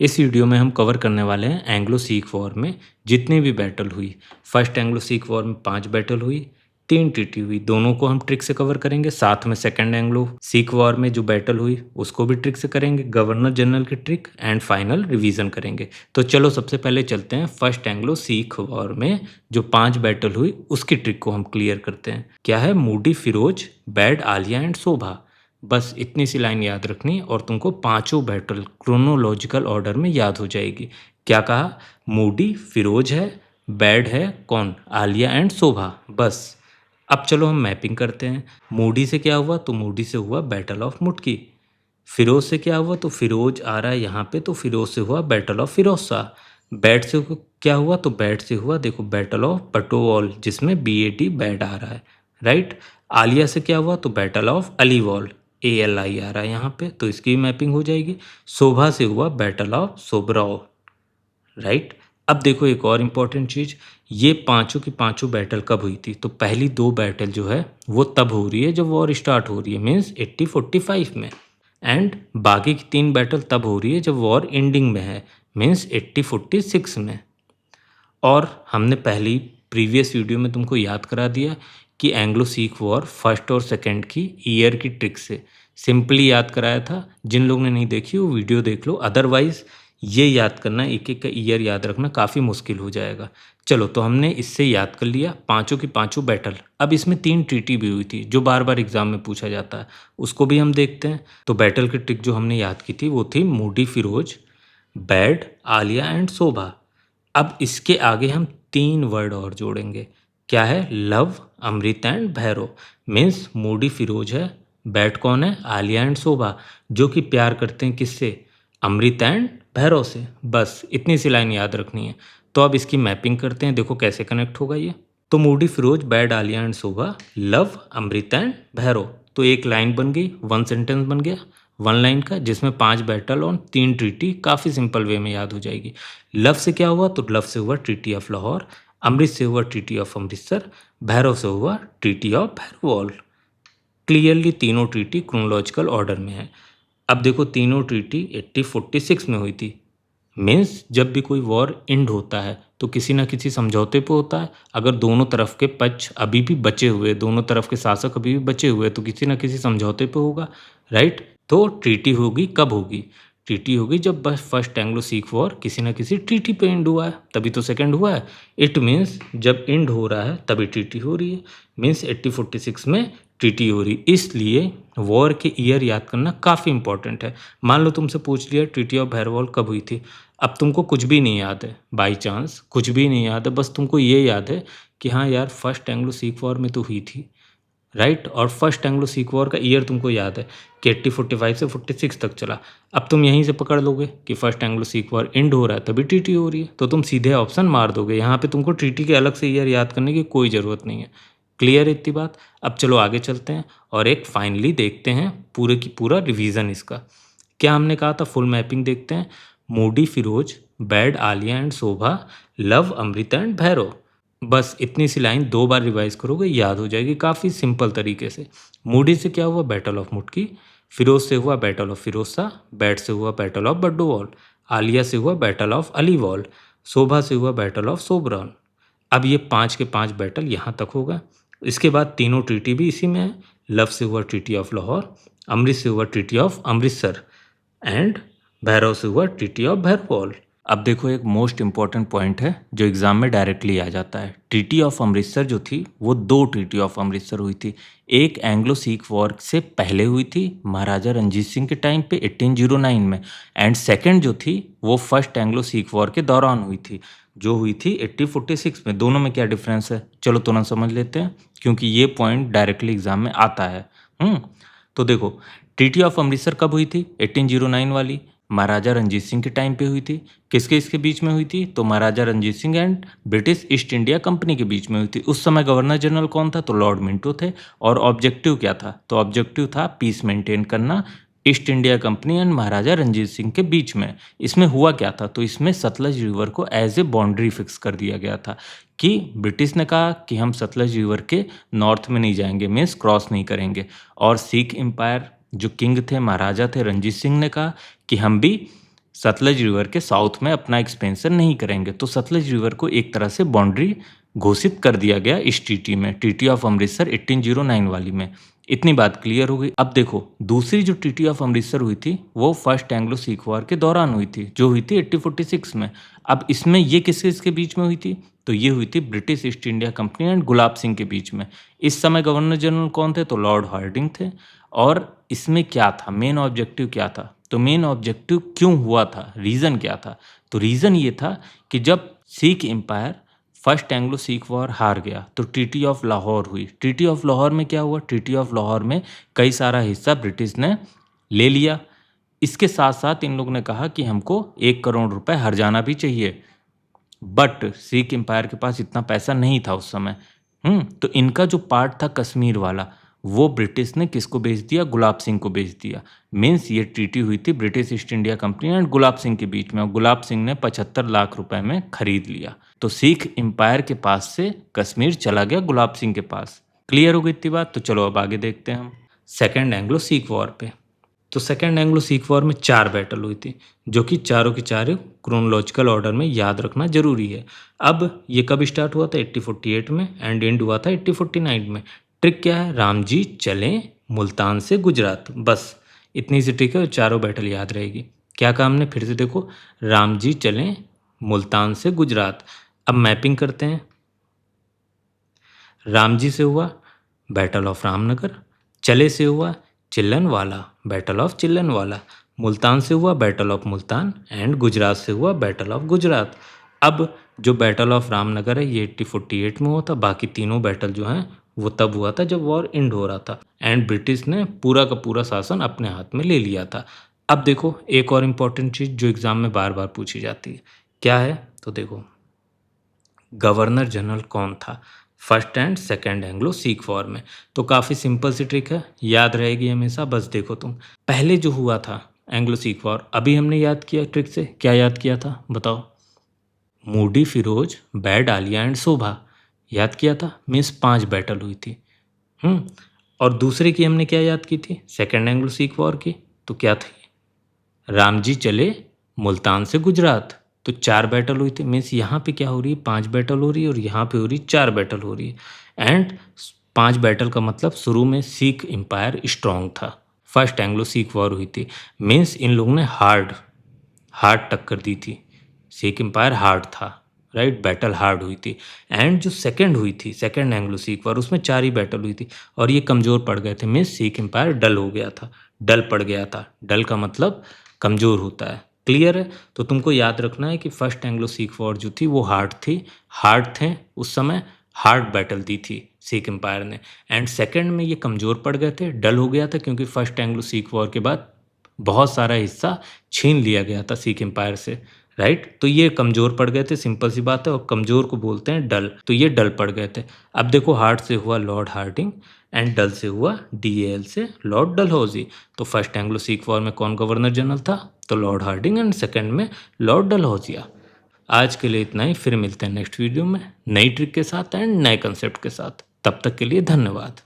इस वीडियो में हम कवर करने वाले हैं एंग्लो सिख वॉर में जितनी भी बैटल हुई। फर्स्ट एंग्लो सिख वॉर में 5 बैटल हुई, 3 ट्रीटी हुई, दोनों को हम ट्रिक से कवर करेंगे। साथ में सेकेंड एंग्लो सिख वॉर में जो बैटल हुई उसको भी ट्रिक से करेंगे, गवर्नर जनरल की ट्रिक एंड फाइनल रिवीजन करेंगे। तो चलो सबसे पहले चलते हैं फर्स्ट एंग्लो सिख वॉर में जो 5 बैटल हुई उसकी ट्रिक को हम क्लियर करते हैं। क्या है? Moody, Firoz, bad, Alia and Shobha. बस इतनी सी लाइन याद रखनी और तुमको पांचों बैटल क्रोनोलॉजिकल ऑर्डर में याद हो जाएगी। क्या कहा? मूडी, फिरोज है, बैड है, कौन? आलिया एंड शोभा। बस अब चलो हम मैपिंग करते हैं। मूडी से क्या हुआ? तो मूडी से हुआ बैटल ऑफ मुटकी। फिरोज से क्या हुआ? तो फिरोज आ रहा है यहाँ पे, तो फिरोज से हुआ battle of Firoz Shah. Bad से क्या हुआ? तो बैड से हुआ देखो बैटल ऑफ पटोवॉल, जिसमें BAT बैड आ रहा है, राइट। आलिया से क्या हुआ? तो बैटल ऑफ अलीवॉल, ALI आ रहा है यहाँ पे, तो इसकी मैपिंग हो जाएगी। शोभा से हुआ बैटल ऑफ सोबराव, राइट। अब देखो एक और इम्पॉर्टेंट चीज़, ये पांचों की पांचों बैटल कब हुई थी? तो पहली 2 बैटल जो है वो तब हो रही है जब वॉर स्टार्ट हो रही है, मीन्स 8045 में। एंड बाकी की 3 बैटल तब हो रही है जब वॉर एंडिंग में है, मीन्स 8046 में। और हमने पहली प्रीवियस वीडियो में तुमको याद करा दिया कि एंग्लो सिख वॉर फर्स्ट और सेकंड की ईयर की ट्रिक से सिंपली याद कराया था। जिन लोगों ने नहीं देखी वो वीडियो देख लो, अदरवाइज ये याद करना, एक एक का ईयर याद रखना काफ़ी मुश्किल हो जाएगा। चलो तो हमने इससे याद कर लिया पांचों की पांचों बैटल। अब इसमें 3 ट्रीटी भी हुई थी जो बार बार एग्जाम में पूछा जाता है, उसको भी हम देखते हैं। तो बैटल की ट्रिक जो हमने याद की थी वो थी moody, Firoz, bad, Alia and Shobha. अब इसके आगे हम 3 वर्ड और जोड़ेंगे। क्या है? Love, Amrit and Bhairav. Means moody Firoz है, बैट कौन है? आलिया एंड शोभा, जो कि प्यार करते हैं किससे? अमृत एंड भैरव से। बस इतनी सी लाइन याद रखनी है। तो अब इसकी मैपिंग करते हैं, देखो कैसे कनेक्ट होगा ये। तो moody, Firoz, bad, Alia and Shobha, love, Amrit and Bhairav. तो एक लाइन बन गई, 1 सेंटेंस बन गया 1 लाइन का, जिसमें 5 बैटल और 3 ट्रीटी काफ़ी सिंपल वे में याद हो जाएगी। लव से क्या हुआ? तो लव से हुआ ट्रीटी ऑफ लाहौर, अमृत से हुआ ट्रीटी ऑफ अमृतसर, भैरव से हुआ ट्रीटी ऑफ भैरवॉल। क्लियरली तीनों ट्रीटी क्रोनोलॉजिकल ऑर्डर में है। अब देखो तीनों ट्रीटी 8046 में हुई थी। मीन्स जब भी कोई वॉर एंड होता है तो किसी ना किसी समझौते पे होता है। अगर दोनों तरफ के पक्ष अभी भी बचे हुए, दोनों तरफ के शासक अभी भी बचे हुए, तो किसी ना किसी समझौते पे होगा, राइट। तो ट्रीटी होगी कब होगी? ट्रीटी होगी जब बस फर्स्ट एंग्लो सिख वॉर किसी ना किसी ट्रीटी पे एंड हुआ है, तभी तो सेकंड हुआ है। इट मीन्स जब एंड हो रहा है तभी ट्रीटी हो रही है, मीन्स 8046 में ट्रीटी हो रही। इसलिए वॉर के ईयर याद करना काफ़ी इंपॉर्टेंट है। मान लो तुमसे पूछ लिया ट्रीटी ऑफ भैरवॉल कब हुई थी, अब तुमको कुछ भी नहीं याद है, बाई चांस कुछ भी नहीं याद है, बस तुमको ये याद है कि हाँ यार फर्स्ट एंग्लो सिख वॉर में तो हुई थी, राइट। और फर्स्ट एंग्लो सिख वॉर का ईयर तुमको याद है कि 8045 से 46 तक चला। अब तुम यहीं से पकड़ लोगे कि first Anglo Sikh war and हो रहा है तभी ट्रीटी हो रही है, तो तुम सीधे ऑप्शन मार दोगे। यहाँ पे तुमको ट्रीटी के अलग से ईयर याद करने की कोई ज़रूरत नहीं है। क्लियर है इतनी बात? अब चलो आगे चलते हैं और एक फाइनली देखते हैं पूरे की पूरा रिवीजन इसका। क्या हमने कहा था? फुल मैपिंग देखते हैं। Moody, Firoz, bad, Alia and Shobha, love, Amrita and Bhairav. बस इतनी सी लाइन 2 बार रिवाइज करोगे याद हो जाएगी काफ़ी सिंपल तरीके से। मूडी से क्या हुआ? Battle of मुटकी। फिरोज से हुआ battle of Firoz Shah. Bad से हुआ बैटल ऑफ बड्डोवॉल। आलिया से हुआ बैटल ऑफ अलीवॉल। शोभा से हुआ बैटल ऑफ सोबरॉन। अब ये 5 के 5 बैटल यहाँ तक होगा। इसके बाद तीनों ट्रीटी भी इसी में है। लव से हुआ ट्रीटी ऑफ लाहौर, अमृत से हुआ treaty of Amritsar and Bhairav से हुआ ट्रीटी ऑफ भैरवॉल। अब देखो एक मोस्ट इंपॉर्टेंट पॉइंट है जो एग्जाम में डायरेक्टली आ जाता है। ट्रीटी ऑफ अमृतसर जो थी वो 2 ट्रीटी ऑफ अमृतसर हुई थी। एक एंग्लो सिख वॉर से पहले हुई थी महाराजा रंजीत सिंह के टाइम पे 1809 में, एंड सेकंड जो थी वो फर्स्ट एंग्लो सिख वॉर के दौरान हुई थी जो हुई थी 8046 में। दोनों में क्या डिफरेंस है चलो तुरंत समझ लेते हैं, क्योंकि ये पॉइंट डायरेक्टली एग्जाम में आता है। तो देखो ट्रीटी ऑफ अमृतसर कब हुई थी? 1809 वाली महाराजा रंजीत सिंह के टाइम पे हुई थी। किसके इसके बीच में हुई थी? तो Maharaja Ranjit Singh and British East India Company के बीच में हुई थी। उस समय गवर्नर जनरल कौन था? तो लॉर्ड मिंटो थे। और ऑब्जेक्टिव क्या था? तो ऑब्जेक्टिव था पीस मेंटेन करना ईस्ट इंडिया कंपनी एंड महाराजा रंजीत सिंह के बीच में। इसमें हुआ क्या था? तो इसमें सतलज रिवर को एज ए बाउंड्री फिक्स कर दिया गया था कि ब्रिटिश ने कहा कि हम सतलज रिवर के नॉर्थ में नहीं जाएंगे, मीन्स क्रॉस नहीं करेंगे। और सिख एम्पायर जो किंग थे, महाराजा थे रंजीत सिंह ने कहा कि हम भी सतलज रिवर के साउथ में अपना एक्सपेंशन नहीं करेंगे। तो सतलज रिवर को एक तरह से बाउंड्री घोषित कर दिया गया इस ट्रीटी में, ट्रीटी ऑफ अमृतसर 1809 वाली में। इतनी बात क्लियर हो गई। अब देखो दूसरी जो ट्रीटी ऑफ अमृतसर हुई थी वो फर्स्ट एंग्लो सिख वॉर के दौरान हुई थी, जो हुई थी 1846 में। अब इसमें ये किसके बीच में हुई थी? तो ये हुई थी British East India Company and Gulab Singh के बीच में। इस समय गवर्नर जनरल कौन थे? तो लॉर्ड हार्डिंग थे। और इसमें क्या था, मेन ऑब्जेक्टिव क्या था? तो मेन ऑब्जेक्टिव क्यों हुआ था, रीज़न क्या था? तो रीज़न ये था कि जब Sikh empire first Anglo Sikh war हार गया तो ट्रीटी ऑफ लाहौर हुई। ट्रीटी ऑफ लाहौर में क्या हुआ? ट्रीटी ऑफ लाहौर में कई सारा हिस्सा ब्रिटिश ने ले लिया। इसके साथ साथ इन लोगों ने कहा कि हमको 1 करोड़ रुपए हर्जाना भी चाहिए, बट सिख एम्पायर के पास इतना पैसा नहीं था उस समय। तो इनका जो पार्ट था कश्मीर वाला वो ब्रिटिश ने किसको बेच दिया? गुलाब सिंह को बेच दिया। मीन्स ये ट्रीटी हुई थी British East India Company and Gulab Singh के बीच में, और गुलाब सिंह ने 75 लाख रुपए में खरीद लिया। तो सिख एम्पायर के पास से कश्मीर चला गया गुलाब सिंह के पास। क्लियर हो गई इतनी बात? तो चलो अब आगे देखते हैं हम सेकेंड एंग्लो सिख वॉर पे। तो सेकेंड एंग्लो सिख वॉर में 4 बैटल हुई थी, जो कि चारों की चारों क्रोनोलॉजिकल ऑर्डर में याद रखना जरूरी है। अब ये कब स्टार्ट हुआ था? 1848 में एंड एंड हुआ था 1849 में। ट्रिक क्या है? राम जी चले मुल्तान से गुजरात, बस इतनी सी ट्रिक है और चारों बैटल याद रहेगी। क्या काम ने? फिर से देखो, राम जी चले मुल्तान से गुजरात। अब मैपिंग करते हैं। राम जी से हुआ बैटल ऑफ रामनगर, चले से हुआ चिल्लनवाला, बैटल ऑफ चिल्लनवाला, मुल्तान से हुआ battle of Multan and Gujarat से हुआ बैटल ऑफ गुजरात। अब जो बैटल ऑफ रामनगर है ये 1848 में हुआ था। बाकी तीनों बैटल जो हैं वो तब हुआ था जब वॉर एंड हो रहा था एंड ब्रिटिश ने पूरा का पूरा शासन अपने हाथ में ले लिया था। अब देखो एक और इम्पॉर्टेंट चीज़ जो एग्ज़ाम में बार बार पूछी जाती है, क्या है? तो देखो गवर्नर जनरल कौन था first and second Anglo Sikh war में? तो काफ़ी सिंपल सी ट्रिक है, याद रहेगी हमेशा। बस देखो तुम, पहले जो हुआ था एंग्लो सिख वॉर, अभी हमने याद किया ट्रिक से। क्या याद किया था बताओ? Moody, Firoz, bad, Alia and Shobha याद किया था। मीन्स 5 बैटल हुई थी। और दूसरे की हमने क्या याद की थी? सेकेंड एंग्लो सिख वॉर की। तो क्या थी? राम जी चले मुल्तान से गुजरात। तो 4 बैटल हुई थी। मीन्स यहाँ पे क्या हो रही है? 5 बैटल हो रही है और यहाँ पे हो रही 4 बैटल हो रही है। एंड 5 बैटल का मतलब शुरू में सिख एम्पायर स्ट्रांग था। फर्स्ट एंग्लो सिख वॉर हुई थी। मीन्स इन लोगों ने हार्ड टक्कर दी थी। सिख एम्पायर हार्ड था, राइट? बैटल हार्ड हुई थी। एंड जो सेकंड हुई थी सेकंड एंग्लो सिख वॉर, उसमें 4 ही बैटल हुई थी और ये कमज़ोर पड़ गए थे। मीन्स सिख एम्पायर डल हो गया था, डल पड़ गया था। डल का मतलब कमज़ोर होता है। क्लियर है? तो तुमको याद रखना है कि फर्स्ट एंग्लो सिख वॉर जो थी वो हार्ड थी, हार्ड थे उस समय, हार्ड बैटल दी थी सिख एम्पायर ने। एंड सेकंड में ये कमज़ोर पड़ गए थे, डल हो गया था, क्योंकि फर्स्ट एंग्लो सिख वॉर के बाद बहुत सारा हिस्सा छीन लिया गया था सिख एम्पायर से, राइट? तो ये कमज़ोर पड़ गए थे, सिंपल सी बात है। और कमज़ोर को बोलते हैं डल। तो ये डल पड़ गए थे। अब देखो हार्ड से हुआ लॉर्ड हार्डिंग एंड डल से हुआ DAL से लॉर्ड डलहौजी। तो फर्स्ट एंग्लो सिख वॉर में कौन गवर्नर जनरल था? तो लॉर्ड हार्डिंग एंड सेकंड में लॉर्ड डलहौजिया। आज के लिए इतना ही, फिर मिलते हैं नेक्स्ट वीडियो में नई ट्रिक के साथ एंड नए कंसेप्ट के साथ। तब तक के लिए धन्यवाद।